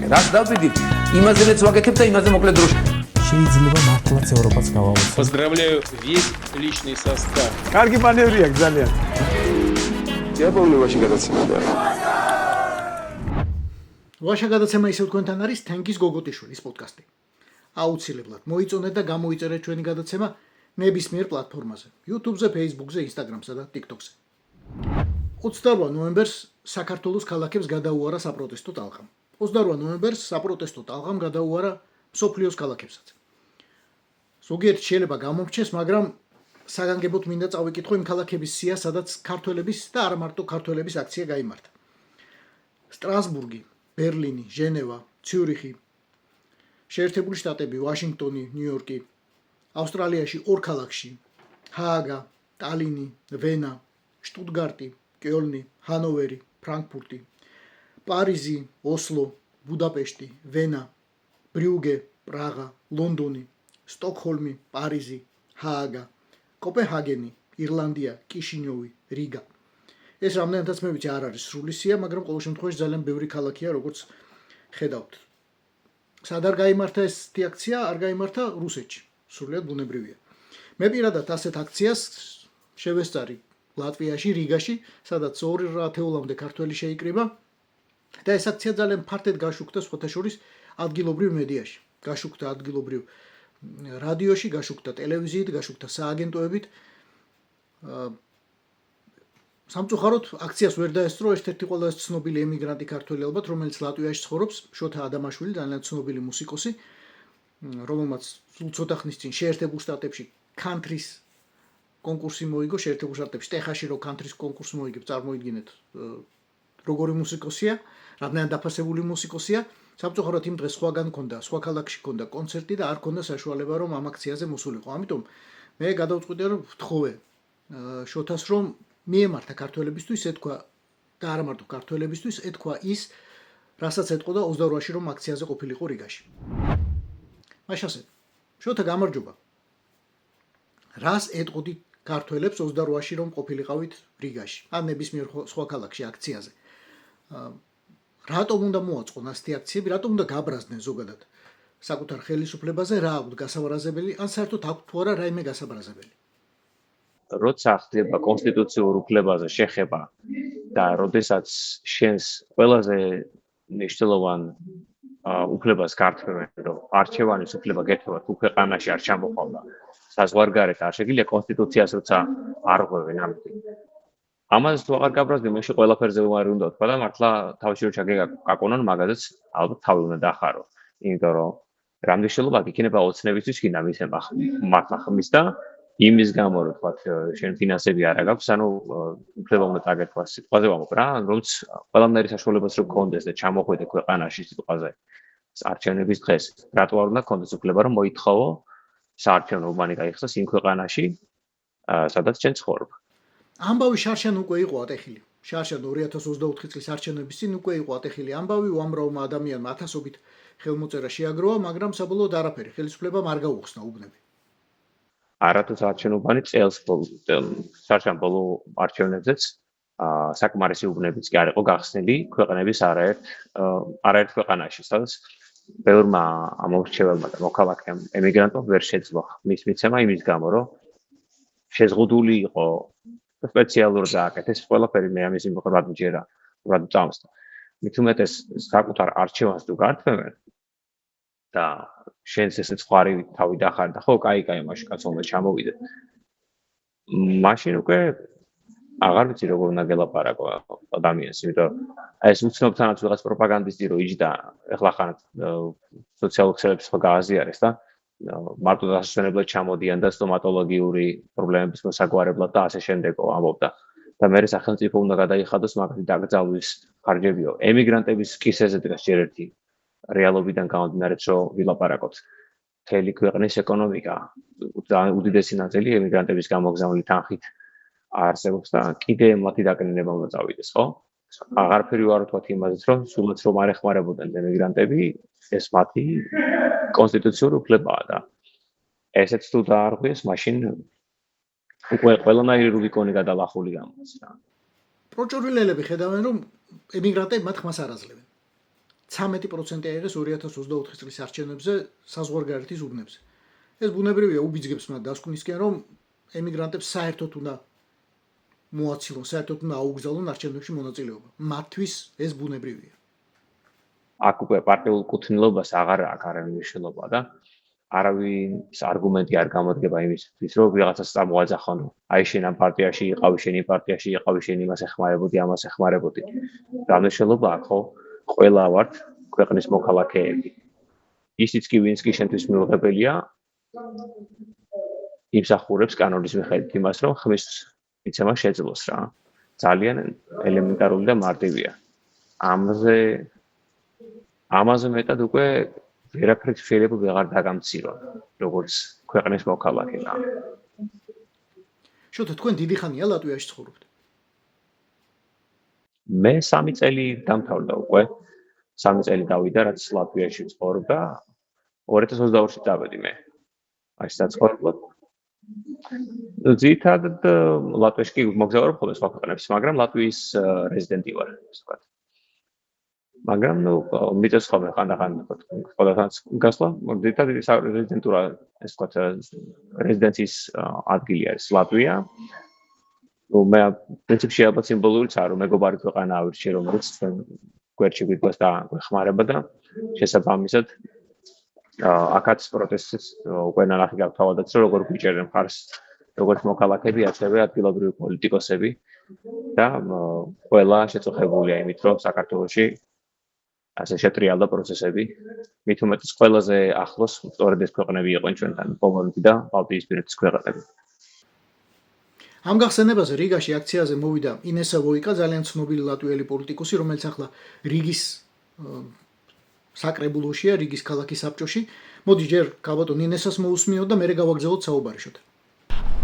რას დავბედით? იმაზე რაც ვაკეთებ და იმაზე მოკლედ დროში. შეიძლება მართლაც ევროპაც გავავოცოთ. Поздравляю весь личный состав. კარგი მანევრია ძალიან. იაპონიაში გადაცემაა. ვაშა გადაცემა ისევ თქვენთან არის თენგის გოგოტიშვილის პოდკასტი. აუცილებლად მოიწონეთ და გამოიწერეთ ჩვენი გადაცემა ნებისმიერ პლატფორმაზე: YouTube-ზე, Facebook-ზე, Instagram-სა და TikTok-ზე. 28 ნოემბერს საქართველოს ქალაქებს გადაუარა საპროტესტო ტალღამ. 28 ნოემბერს საპროტესტო ტალღამ გადაუარა მსოფლიოს ქალაქებსაც. ზოგიერთი შეიძლება გამომრჩეს, მაგრამ საგანგებოდ მინდა წავიკითხო იმ ქალაქების სია, სადაც ქართველების და არა მარტო ქართველების აქცია გაიმართა. სტრასბურგი, ბერლინი, ჟენევა, ციურიხი, შეერთებული შტატები, ვაშინგტონი, ნიუ-იორკი, ავსტრალიაში 2 ქალაქში, ჰააგა, ტალინი, ვენა, შტუტგარტი, კიოლნი, ჰანოვერი, ფრანკფურტი, პარიზი, ოსლო, ბუდაპეშტი, ვენა, ბრიუგე, პრაღა, ლონდონი, სტოკჰოლმი, პარიზი, ჰააგა, კოპენჰაგენი, ირლანდია, კიშინიოვი, რიგა. ეს რამდენადაც მე ვიცი არ არის სრული სია, მაგრამ ყოველ შემთხვევაში ძალიან ბევრი ქალაქია, როგორც ხედავთ. სად არ გაიმართა ეს აქცია? არ გაიმართა რუსეთში. სრულიად ბუნებრივია. მე პირადად ასეთ აქციას შევესწარი ლატვიაში, რიგაში, სადაც 2 ქართველი შეიკრიბა და ეს აქცია ძალიან ფართედ გაშუქდა სხვათა შორის ადგილობრივ მედიაში. გაშუქდა ადგილობრივ რადიოში, გაშუქდა ტელევიზიით, გაშუქდა სააგენტოებით. სამწუხაროდ აქციას ვერ დაესწრო ერთ-ერთი ყველაზე ცნობილი ემიგრანტი ქართველი ალბათ, რომელიც ლატვიაში ცხოვრობს, შოთა ადამაშვილი, ძალიან ცნობილი მუსიკოსი, რომელმაც სულ ცოტა ხნის წინ შეერთებულ შტატებში კანტრის კონკურსი მოიგო, შეერთებულ შტატებში ტეხასში რო კანტრის კონკურსი მოიგებს, წარმოიდგინეთ, როგორი მუსიკოსია, რამდენად დაფასებული მუსიკოსია. სამწუხაროდ იმ დღეს სხვაგან ქონდა, სხვა ქალაქში ქონდა კონცერტი და არ ქონდა საშუალება რომ ამ აქციაზე მოსულიყო. ამიტომ მე გადავწყვიტე რომ ვთხოვე შოთას რომ მიემართა ქართველებისთვის, ეთქვა და არა მარტო ქართველებისთვის, ეთქვა ის, რასაც ეთყოდა 28-ში რომ აქციაზე ყოფილიყო რიგაში. მაშასე, შოთა გამარჯობა. რას ეთყოდი ქართველებს 28-ში რომ ყოფილიყავით რიგაში? ან ნებისმიერ სხვა ქალაქში აქციაზე. რატომ უნდა მოაწყონ ასეთი აქციები, რატომ უნდა გაბრაზდნენ ზოგადად საკუთარ ხელისუფლებაზე, რა აქვს გასაბრაზებელი, ან საერთოდ აქვს თუ არა რაიმე გასაბრაზებელი? როცა ხდება კონსტიტუციურ უფლებაზე შეხება და როდესაც შენს ყველაზე მნიშვნელოვან უფლებას გართმევენ, რომ არჩევანის უფლება გეთხოვათ თუ ქვეყანაში არ ჩამოყავდა, საზღვარგარეთ არ შეგიძლია კონსტიტუციას როცა არ ღვევენ ამიტომ. ამას თუ აღარ გაბრაზდნენ, მაშინ ყველაფერზე უარი უნდა თქვა და მართლა თავში რო ჩაგეკაკონონ, მაგაზეც ალბათ თავი უნდა დახარო. იმიტომ რომ რამდენშელობა იქნება ოცნებისთვის კიდე მის მართლა ხმის და იმის გამო რომ თქვა შენ ფინანსები არ აქვს, ანუ უფლება უნდა დაგეთქვა სიტყვაზე ვამბობ რა, რომც ყველანაირი საშუალებას რო გქონდეს და ჩამოხვიდე ქვეყანაში სიტყვაზე არჩევნების დღეს, რატო არ უნდა გქონდეს უფლება რომ მოითხოვო საარჩევნო უბანი გაიხსნას იმ ქვეყანაში, სადაც შენ ცხოვრობ. ამბავი შარშან უკვე იყო ატეხილი. შარშან 2024 წლის არჩევნების წინ უკვე იყო ატეხილი ამბავი, უამრავმა ადამიანმა ათასობით ხელმოწერა შეაგროვა, მაგრამ საბოლოოდ არაფერი, ხელისუფლებამ არ გაუხსნა უბნები. არათუ საარჩევნო წელს შარშან ბოლო არჩევნებზეც საკმარისი უბნებიც კი არ იყო გახსნილი ქვეყნების არაერთ ქვეყანაში, სადაც ბევრმა ამორჩეველმა და მოქალაქემ ემიგრანტმა ვერ შეძლო მის მიცემა იმის გამო, რომ შეზღუდული იყო სპეციალურად დააკეთეს ყველაფერი მე ამის იმღვრად მჯერა, უბრალოდ წამოსდა. მით უმეტეს საკუთარ არჩევანს თუ გართმევენ და შენს ესე ცხარი თავი დახარ და ხო, კაი, მაშინ კაცო უნდა ჩამოვიდე. მაშინ უკვე აღარ ვიცი როგორ უნდა გელაპარაკო ადამიანს, იმიტომ ეს უცნობთანაც ვიღაც პროპაგანდისტი რო იჯდა, ეხლა ხან სოციალურ ქსელებში ხო გააზიარეს და მარტო დასასვენებლად ჩამოდიან და სტომატოლოგიური პრობლემების მოსაგვარებლად და ასე შემდეგო ამბობდა. და მე სახელმწიფო უნდა გადაიხადოს მაგათი დაკრძალვის ხარჯებიო. ემიგრანტების კისერზე დგას ჯერ ერთი რეალობიდან გამომდინარე, რომ ვილაპარაკოთ. მთელი ქვეყნის ეკონომიკა, უდიდესი ნაწილი ემიგრანტების გამოგზავნილი თანხით არსებობს და კიდე მათი დაკნინება უნდა წავიდეს, ხო? აღარაფერი ვარ ვთქვათ იმაზეც, რომ სულაც რომ არ ეხმარებოდნენ ემიგრანტები, ეს მათი კონსტიტუციური უფლებაა და ესეც თუ დაარღვიეს, მაშინ უკვე ყველანაირი რუბიკონი გადალახული გამოდის რა. პროჭურვილელები ხედავენ, რომ ემიგრანტები მათ ხმას არ აძლევენ. 13% აიღეს 2024 წლის არჩევნებზე საზღვარგარეთის უბნებზე. ეს ბუნებრივია უბიძგებს მათ დასკვნისკენ, რომ ემიგრანტებს საერთოდ უნდა მოაცილონ, საერთოდ უნდა აუგზავნონ არჩევნებში მონაწილეობა. მათთვის ეს ბუნებრივია. აქ უკვე პარტიულ კუთვნილობას აღარ აქვს არავინ მნიშვნელობა და არავის არგუმენტი არ გამოდგება იმისთვის, რომ ვიღაცას წამოაძახონ, აი შენ ამ პარტიაში იყავი, შენ იმ პარტიაში იყავი, შენ იმას ეხმარებოდი, ამას ეხმარებოდი. რა მნიშვნელობა აქვს, ხო? ყველა ვართ ქვეყნის მოქალაქეები. ისიც კი ვინც კი შენთვის მიუღებელია, იმსახურებს კანონის მიხედვით იმას, რომ ხმის მიცემა შეძლოს რა. ძალიან ელემენტარული და მარტივია. ამაზე მეტად უკვე ვერაფრით შეიძლება ვეღარ დაგამცირონ, როგორც ქვეყნის მოქალაქე რა. შოთა, თქვენ დიდი ხანია ლატვიაში ცხოვრობთ? მე 3 წელი დამთავრდა უკვე. 3 წელი დავიდა, რაც ლატვიაში ვცხოვრობ და 2022-ში დავედი მე. აი საცხოვრებლად. ძირითადად ლატვიაში კი მოგზაურობ ხოლმე სხვა ქვეყნებში, მაგრამ ლატვიის რეზიდენტი ვარ, ასე ვთქვათ. მაგრამ მიწევს ხოლმე ხანდახან ყველგან გასვლა, ძირითადად რეზიდენტურა, ასე ვთქვათ, რეზიდენციის ადგილი არის ლატვია. მე პრინციპში ალბათ სიმბოლურიც არ რომ მეგობარი ქვეყანა ავირჩიე, რომელიც ჩვენ გვერდში გვიდგას და გვეხმარება და შესაბამისად აქაც პროტესტს უკვე ნახი გავთავადაც, რომ როგორ გვიჭერენ მხარს როგორც მოქალაქეები, ასევე ადგილობრივი პოლიტიკოსები და ყველა შეწუხებულია იმით, რომ საქართველოში ასე შეტრიალდა პროცესები. მით უმეტეს ყველაზე ახლოს სწორედ ეს ქვეყნები იყვნენ ჩვენთან, პოლონეთი და ბალტიისპირეთის ქვეყნები. ამ გახსენებაზე რიგაში აქციაზე მოვიდა ინესა ვოიკა, ძალიან ცნობილი ლატვიელი პოლიტიკოსი, რომელიც ახლა რიგის საკრებულოშია, რიგის ქალაქის საბჭოში. მოდი ჯერ ქალბატონ ინესას მოусმინოთ და მერე გავაგზავნოთ საუბარი შოთა.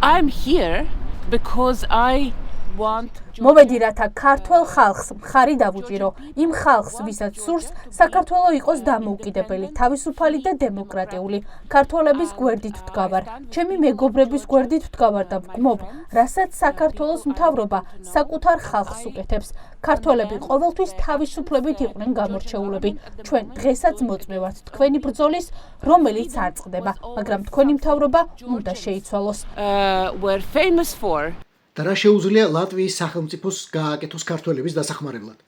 I'm here because I want მოვედი რათა ქართველ ხალხს მხარი დავუჭირო, იმ ხალხს, ვისაც სურს საქართველო იყოს დამოუკიდებელი, თავისუფალი და დემოკრატიული. ქართველების გვერდით ვდგავარ, ჩემი მეგობრების გვერდით ვდგავარ და ვგმობ, რასაც საქართველოს მთავრობა საკუთარ ხალხს უკეთებს. ქართველები ყოველთვის თავისუფლებით იყვნენ გამორჩეულები. ჩვენ დღესაც მოწმევართ თქვენი ბრძოლის, რომელიც არ წყდება, მაგრამ თქვენი მთავრობა უნდა შეიცვალოს. were famous for. და რა შეუძლია ლატვიის სახელმწიფოს გააკეთოს ქართველების დასახმარებლად?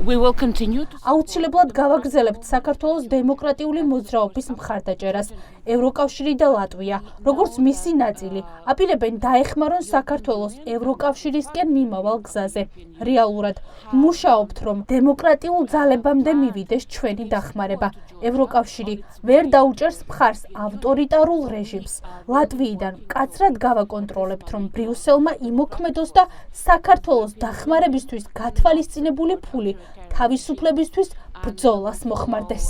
We will continue to აუცილებლად გავაგრძელებთ საქართველოს დემოკრატიული მოძრაობის მხარდაჭერას. ევროკავშირი და ლატვია, როგორც მისი ნაწილი, აპირებენ დაეხმარონ საქართველოს ევროკავშირისკენ მიმავალ გზაზე. რეალურად მუშაობთ, რომ დემოკრატიულ ძალებამდე მივიდეს ჩვენი დახმარება. ევროკავშირი ვერ დაუჭერს მხარს ავტორიტარულ რეჟიმს. ლატვიიდან მკაცრად გავაკონტროლებთ, რომ ბრიუსელმა იმოქმედოს და საქართველოს დახმარებისთვის გათვალისწინებული ფული თავისუფლებისთვის ბრძოლას მოხმარდეს.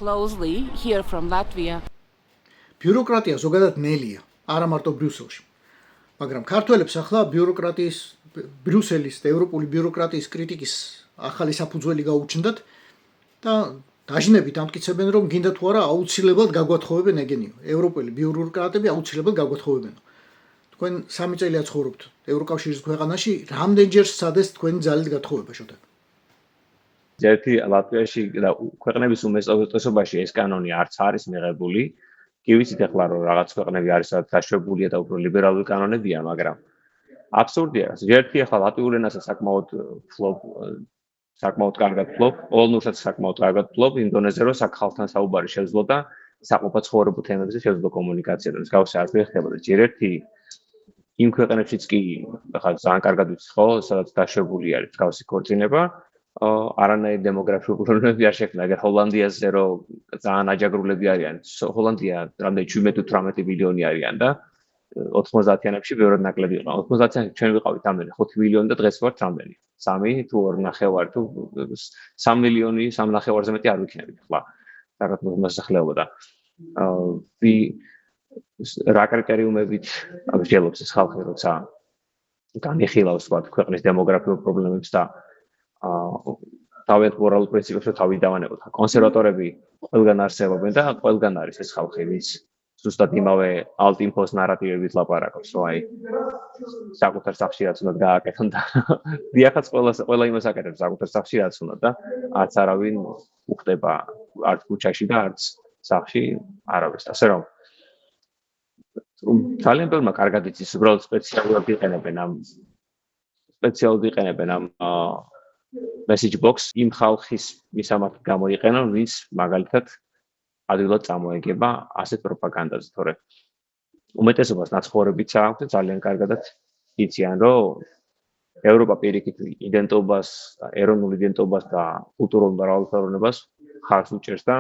closely hear from Latvia. ბიუროკრატია ზოგადად ნელია, არა მარტო ბრიუსელში. მაგრამ ქართველებს ახლა ბრიუსელის და ევროპული ბიუროკრატიის კრიტიკის ახალი საფუძველი გაუჩნდათ და დაჟინებით ამტკიცებენ, რომ გინდა თუ არა აუცილებლად გაგვათხოვებენ ეგენიო. ევროპელი ბიუროკრატები აუცილებლად გაგვათხოვებენო. თქვენ 3 წელია ცხოვრობთ ევროკავშირის ქვეყანაში, რამდენჯერ სცადეს თქვენი ძალით გათხოვება შოთა? ერთი ლატვიაში და ქვეყნების უმეტესობაში ეს კანონი არც არის მიღებული. კი ვიცით ახლა რომ რაღაც ქვეყნები არის სადაც დაშვებულია და უფრო ლიბერალური კანონებია, მაგრამ აბსურდია. ერთი ახლა ლატვიურ ენასაც საკმაოდ კარგად ფლობ, პოლონურსაც საკმაოდ კარგად ფლობ, იმ დონეზე რომ ხალხთან საუბარი შეძლო და საყოფა ცხოვრებულ თემებზე შეძლო კომუნიკაცია და მსგავსი არ ხდება და ჯერ ერთი იმ ქვეყნებშიც კი ახლა ძალიან კარგად ვიცით ხო, სადაც დაშვებული არის მსგავსი ქორწინება. არანაირი დემოგრაფიული პრობლემები არ შექმნა. ეგერ ჰოლანდიაზე რომ ძალიან აჯაგრულები არიან. ჰოლანდია რამდენი 17-18 მილიონი არიან და 90-იანებში ბევრად ნაკლები იყო. 90-იანებში ჩვენ ვიყავით ამდენი 5 მილიონი და დღეს ვართ ამდენი. 3 თუ 2.5 თუ 3 მილიონი, 3.5-ზე მეტი არ ვიქნებით ახლა. საქართველოს მოსახლეობა და რა კრიტერიუმებით აღჭელობს ეს ხალხი, როცა განიხილავს ვთქვათ ქვეყნის დემოგრაფიულ პრობლემებს და თავიანთ მორალურ პრინციპებს თავი დავანებოთ. კონსერვატორები ყველგან არსებობენ და ყველგან არის ეს ხალხი, ვის ზუსტად იმავე ალტინფოს ნარატივებით ლაპარაკობს, რომ აი საკუთარ სახლში რაც უნდა გააკეთონ და დიახაც ყველა იმას აკეთებს საკუთარ სახლში რაც უნდა და არც არავინ უხდება არც ქუჩაში და არც სახლში არავის. ასე რომ ძალიან ბევრმა კარგად იცის, უბრალოდ სპეციალურად იყენებენ ამ message box იმ ხალხის მისამართად გამოიყენონ, ვინც მაგალითად ადვილად წამოეგება ასეთ პროპაგანდაზე, თორე უმეტესობას ნაცხოვრებიც აქვს და ძალიან კარგადაც იციან, რომ ევროპა პირიქით იდენტობას, ეროვნულ იდენტობას და კულტურულ მრავალფეროვნებას ხარს უჭერს და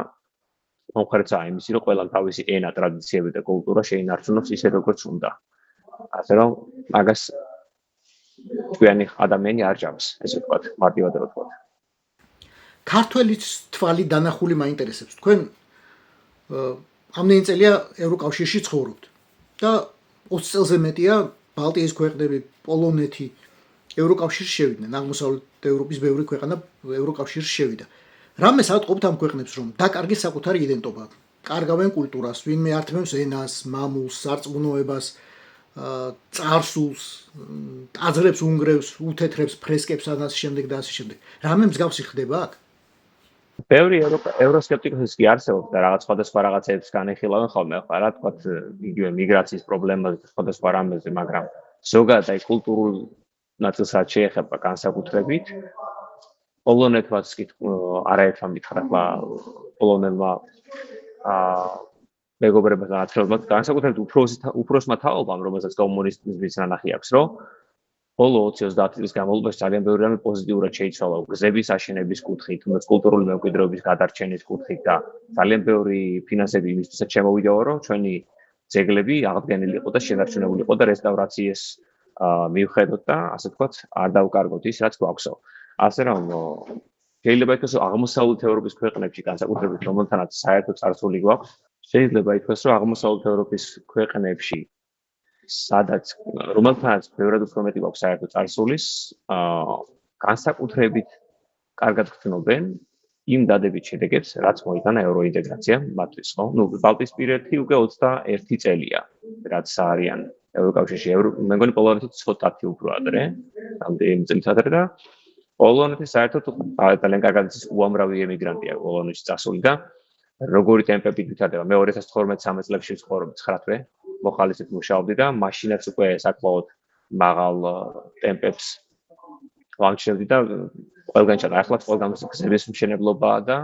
მომხერცაა იმისი, რომ ყველამ თავისი ენა, ტრადიციები და კულტურა შეინარჩუნოს ისე როგორც უნდა. ასე რომ მაგას თქვენი ადამიანი არ ჯამს, ესე ვთქვათ, მარტივად რო ვთქვათ. ქართველის თვალი დანახული მაინტერესებს. თქვენ ამდენი წელია ევროკავშირში ცხოვრობთ და 20 წელზე მეტია ბალტიის ქვეყნები, პოლონეთი ევროკავშირში შევიდნენ. აღმოსავლეთ ევროპის ბევრი ქვეყანა ევროკავშირში შევიდა. რამე საწყობთ ამ ქვეყნებს, რომ დაკარგეს საკუთარი იდენტობა, კარგავენ კულტურას, ვინმე ართმევს ენას, მამულს, სარწმუნოებას, წარსულს, ტაძრებს უნგრევს, უთეთრებს, ფრესკებს და ასე შემდეგ და ასე შემდეგ. რამე მსგავსი ხდება აქ? ბევრი ევროსკეპტიკოსი კი არსებობს და რაღაც სხვადასხვა რაღაცებს განეხილავენ ხოლმე, ხო რა თქვა, იგივე მიგრაციის პრობლემაზე, სხვადასხვა რამეზე, მაგრამ ზოგადად აი კულტურულ ნაწილსაც შეეხება განსაკუთრებით. პოლონეთმაც კი არაერთმა მითხრა პოლონელმა მეგობრებმა და ათრევებმა განსაკუთრებით უფროსმა თაობამ, რომელსაც კომუნიზმის ნანახი აქვს, რომ ბოლო 20-30 წლის განმავლობაში ძალიან ბევრი რამე პოზიტიურად შეიცვალა გზების აშენების კუთხით, თუნდაც კულტურული მემკვიდრეობის გადარჩენის კუთხით და ძალიან ბევრი ფინანსები იმისთვისაც შემოვიდაო, რომ ჩვენი ძეგლები აღდგენილი იყო და შენარჩუნებული იყო და რესტავრაციას მივხედოთ და ასე ვთქვათ, არ დავკარგოთ ის, რაც გვაქვსო. ასე რომ შეიძლება ითქვას, რომ აღმოსავლეთ ევროპის ქვეყნებში განსაკუთრებით რომელთანაც საერთო წარსული გვაქვს, შეიძლება ითქვას, რომ აღმოსავლეთ ევროპის ქვეყნებში სადაც რომელთანაც ბევრად უფრო მეტი გვაქვს საერთო წარსულის, განსაკუთრებით კარგად გრძნობენ იმ დადებით შედეგებს, რაც მოიტანა ევროინტეგრაციამ მათთვის, ხო? ბალტიისპირეთი უკვე 21 წელია, რაც არიან ევროკავშირში. მე მგონი პოლონეთი ცოტათი უფრო ადრე, რამდენი წელიწად ადრე და პოლონეთი საერთოდ ძალიან კარგად იცის უამრავი ემიგრანტია პოლონეთში წასული და როგორი ტემპებით ვითარდება. მე 2012-13 წლებში ვცხოვრობდი 9 თვე მოხალისით მუშაობდი და მაშინაც უკვე საკმაოდ მაღალ ტემპებს ვამჩნევდი და ყველგან ჩადა. ახლა ყველგან გზების მშენებლობაა და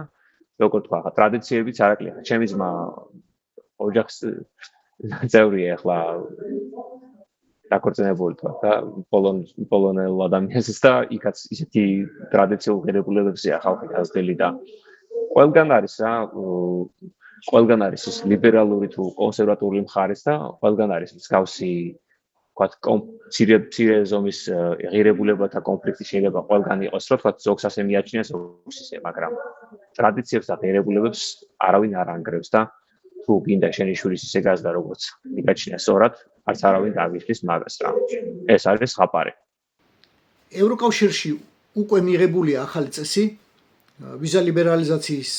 როგორ თქვა, ტრადიციებიც არაკლია. ჩემი ძმა ოჯახის წევრია ახლა დაქორწინებული თქვა და პოლონელ ადამიანს და იქაც ისეთი ტრადიციულ ღირებულებებზეა ხალხი გაზრდილი და ყველგან არის რა, ყველგან არის ის ლიბერალური თუ კონსერვატიული მხარეს და ყველგან არის მსგავსი თქვა მცირე ზომის ღირებულებათა კონფლიქტი შეიძლება ყველგან იყოს, რომ თქვა ზოგს ასე მიაჩნიეს, ზოგს ისე, მაგრამ ტრადიციებს და ღირებულებებს არავინ არ ანგრევს და თუ გინდა შენი შვილის ისე გაზრდა, როგორც მიგაჩნია სწორად, არც არავინ დაგვიხდის მაგას რა. ეს არის ხაპარი. ევროკავშირში უკვე მიღებულია ახალი წესი ვიზა ლიბერალიზაციის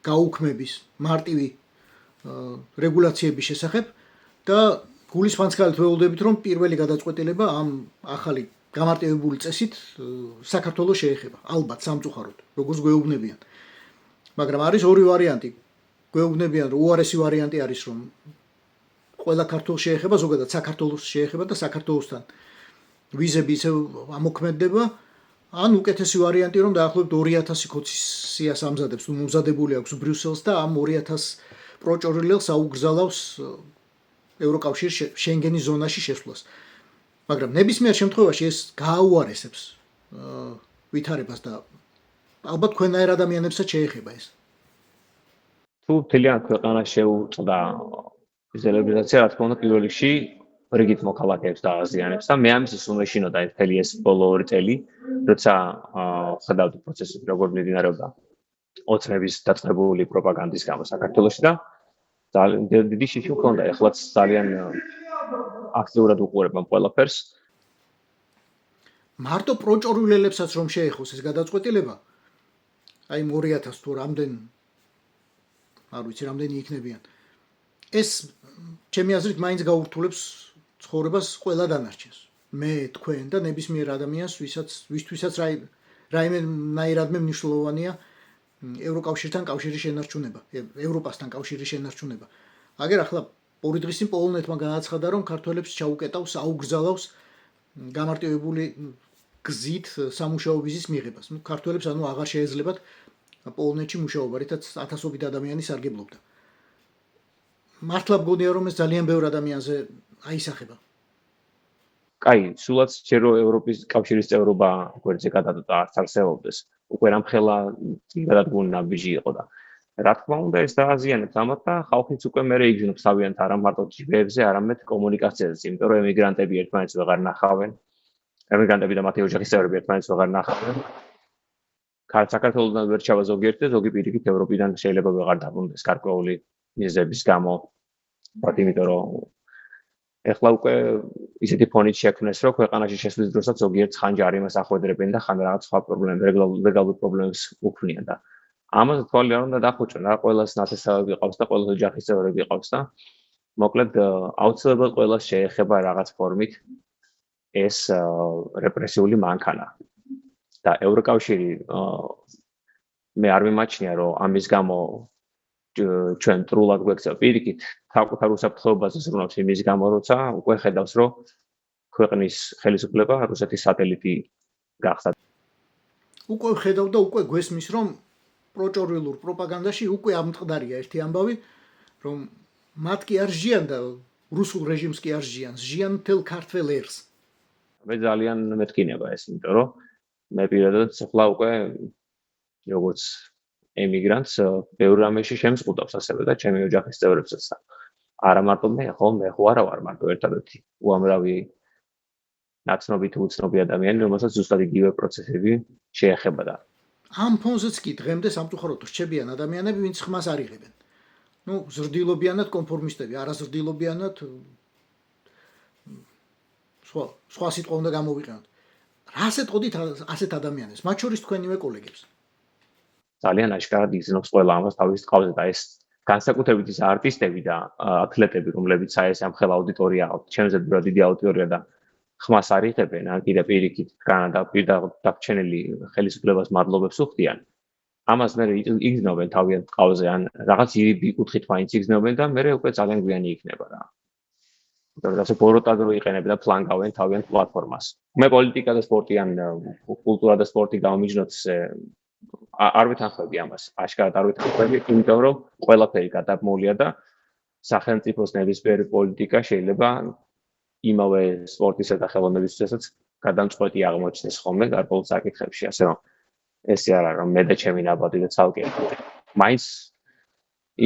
გაუქმების მარტივი რეგულაციების შესახებ და გულისხმანცქალით ვეუბნებით, რომ პირველი გადაწყვეტილება ამ ახალი გამარტივებული წესით საქართველოს შეეხება. ალბათ სამწუხაროდ, როგორც გვეუბნებიან. მაგრამ არის ორი ვარიანტი. გვეუბნებიან, რომ უარესი ვარიანტი არის, რომ ყველა ქართველს შეეხება, ზოგადად საქართველოს შეეხება და საქართველოსთან ვიზები ისევ ამოქმედდება. ან უკეთესი ვარიანტი, რომ დაახლოებით 2000 კოცის სიას ამზადებს, თუ მომზადებული აქვს ბრიუსელს და ამ 2000 პროჭორილელს აუგზავნავს ევროკავშირის შენგენის ზონაში შესვლას. მაგრამ ნებისმიერ შემთხვევაში ეს გააუარესებს ვითარებას და ალბათ თქვენაერ ადამიანებსაც შეეხება ეს. თუ მთლიან ქვეყანას შეუწყდა ლიბერალიზაცია, რა თქმა უნდა, პირველ რიგში რიგით მოქალაქეებს და აზიანებს და მე ამის უმეშინოდა მთელი ეს ბოლო 2 წელი, როცა ხედავდი პროცესს, როგორ მიმდინარეობდა ოცნების დაწყებული პროპაგანდის გამო საქართველოში და ძალიან დიდი შიში მქონდა. ეხლაც ძალიან აქტიურად უყურებ ამ ყველაფერს. მარტო პროჭორულელებსაც რომ შეეხოს ეს გადაწყვეტილება, აი 2000 თუ რამდენი არ ვიცი, რამდენი იქნებიან. ეს ჩემი აზრით მაინც გაურთულებს ცხოვრებას ყველა დანარჩენს. მე თქვენ და ნებისმიერ ადამიანს, ვისთვისაც რაიმენაირადმე მნიშვნელოვანია ევროკავშირთან კავშირის შენარჩუნება, ევროპასთან კავშირის შენარჩუნება. აგერ ახლა ორი დღის წინ პოლონეთმა განაცხადა, რომ ქართველებს ჩაუკეტავს, აუგზავნავს გამარტივებული გზით სამუშაო ვიზის მიღებას. ქართველებს ანუ აღარ შეეძლებათ პოლონეთში მუშაობა, რითაც ათასობით ადამიანი სარგებლობდა. მართლა მგონია, რომ ეს ძალიან ბევრ ადამიანზე აისახება. კაი, სულაც ჯერო ევროპის კავშირის წევრობა გვერდზე გადადოდა არც არსებობდეს. უკვე რამხელა გადადგმული ნაბიჯი იყო და რა თქმა უნდა ეს დააზიანებს ამათ და ხალხიც უკვე მერე იგრძნობს თავიანთ არა მარტო ჯიბეებზე, არამედ კომუნიკაციაზე, იმიტომ რომ ემიგრანტები ერთმანეთს ვეღარ ნახავენ. ემიგრანტები და მათი ოჯახის წევრები ერთმანეთს ვეღარ ნახავენ. საქართველოსთან ვერ ჩავა ზოგიერთი და ზოგი პირიქით ევროპიდან შეიძლება ვეღარ დაბრუნდეს გარკვეული მიზეზების გამო. იმიტომ რომ ეხლა უკვე ისეთი ფონით შექმნეს, რომ ქვეყანაში შესვლის დროსაც ზოგიერთ ხანჯარი მას ახვედრებენ და ხან რაღაც სხვა პრობლემები პრობლემებს უქმნიან და ამაზე თვალი არ უნდა დახუჭონ, რა ყველას ნათესავები ყავს და ყველას ოჯახის წევრები ყავს და მოკლედ აუცილებლად ყველას შეეხება რაღაც ფორმით ეს რეპრესიული მანქანა. და ევროკავშირი მე არ მიმაჩნია, რომ ამის გამო ჩვენ ტრულად გვექცა პირიქით საკუთარ უსაფრთხოებაზე ზრუნავს იმის გამო, როცა უკვე ხედავს, რომ ქვეყნის ხელისუფლება რუსეთის სატელიტი გახდა. უკვე ხედავ და უკვე გვესმის, რომ პროჭორვილურ პროპაგანდაში უკვე ამტყდარია ერთი ამბავი, რომ მათ კი არ ჟიან და რუსულ რეჟიმს კი არ ჟიან, ჟიან მთელ ქართველ ერს. მე ძალიან მეთქინება ეს, იმიტომ რომ მე პირადად ახლა უკვე როგორც ემიგრანტს ბევრ რამეში შემზღუდავს ასევე და ჩემი ოჯახის წევრებსაც და არა მარტო მე ხო არა ვარ მარტო ერთადერთი უამრავი ნაცნობი თუ უცნობი ადამიანი, რომელსაც ზუსტად იგივე პროცესები შეეხება და ამ ფონზეც კი დღემდე სამწუხაროდ რჩებიან ადამიანები, ვინც ხმას არ იღებენ. ზრდილობიანად კონფორმისტები, არაზრდილობიანად სხვა სიტყვა უნდა გამოვიყენოთ. რას ეტყოდით ასეთ ადამიანებს, მათ შორის თქვენივე კოლეგებს? ძალიან აშკარად იზნობს ყველა ამას თავის ტყავზე და ეს განსაკუთრებით ის არტისტები და ათლეტები, რომლებიც ეს ამხელა აუდიტორია აქვთ, ჩემზე ბევრი დიდი აუდიტორია და ხმას არ იღებენ, ან კიდე პირიქით და დაგჩენილი ხელისუფლებას მადლობებს უხდიან. ამას მე იგრძნობენ თავიანთ ტყავზე, ან რაღაც ირიბი კუთხით მაინც იგრძნობენ და მე უკვე ძალიან გვიანი იქნება რა. ასე ბოროტად რო იყენებენ და ფლანგავენ თავიანთ პლატფორმას. მე პოლიტიკა და სპორტი ან კულტურა და სპორტი გამომიჯნოთ არ ვეთანხმები ამას. აშკარად არ ვეთანხმები, იმიტომ რომ ყველაფერი გადაბმულია და სახელმწიფოს ნებისმიერი პოლიტიკა შეიძლება იმავე სპორტისა და ხელოვნებისთვისაც გადამწყვეტი აღმოჩნდეს ხოლმე გარკვეულ საკითხებში, ასე რომ ესე არ არის რომ მე და ჩემი ნაბადი და ცალკე მაინც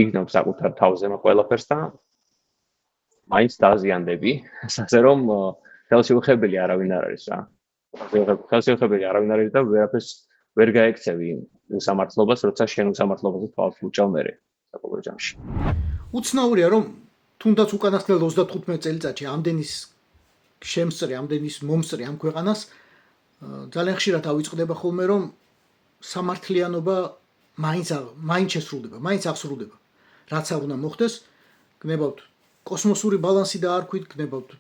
იგნობს საკუთარ თავზე ყველაფერს და მაინც დაზიანდები, ასე რომ ხელშეუხებელი არავინ არ არის რა. ხელშეუხებელი არავინ არ არის და ვერაფერს ვერ გაექცევი უსამართლობას, როცა შენ უსამართლობაზე თვალს უჭამ მერე საკუთარ ჯამში. უცნაურია რომ თუნდაც უკანასკნელ 35 წელიწადში ამდენის შემსწრე, ამდენის მომსწრე ამ ქვეყანას ძალიან ხშირად ავიწყდება ხოლმე რომ სამართლიანობა მაინც შესრულდება, მაინც აღსრულდება. რაც არ უნდა მოხდეს, გნებავთ კოსმოსური ბალანსი და არ ქვით, გნებავთ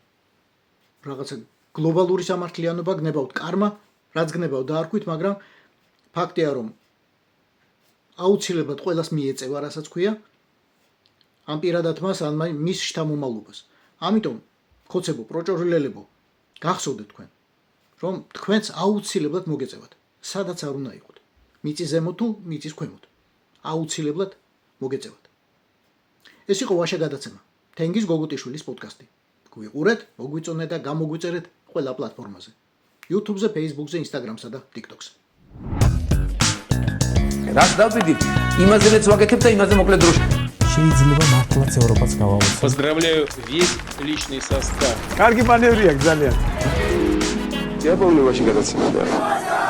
რაღაცა გლობალური სამართლიანობა, გნებავთ კარმა, რაც გნებავთ და არ ქვით, მაგრამ ფაქტია რომ აუცილებლად ყველას მიეწევა, რასაც ქვია ამ პირადად მას ან მის შთამომავლობას. ამიტომ ხოცებო, პროჭორილელებო, გახსოვდეთ თქვენ, რომ თქვენც აუცილებლად მოგეწევათ, სადაც არ უნდა იყოთ. მიწის ზემოთ თუ მიწის ქვემოთ. აუცილებლად მოგეწევათ. ეს იყო ვაშა გადაცემა. თენგიზ გოგოტიშვილის პოდკასტი. გვიყურეთ, მოგვიწონეთ და გამოგვიწერეთ ყველა პლატფორმაზე. YouTube-ზე, Facebook-ზე, Instagram-სა და TikTok-ზე. რაც დავიდით, იმაზეც ვაგეთებ და იმაზე მოკლედ დროში. შეიძლება მართლაც ევროპას გავავოცოთ. Поздравляю весь личный состав. კარგი მანევრია ძალიან. Я помню, очень гадаться надо.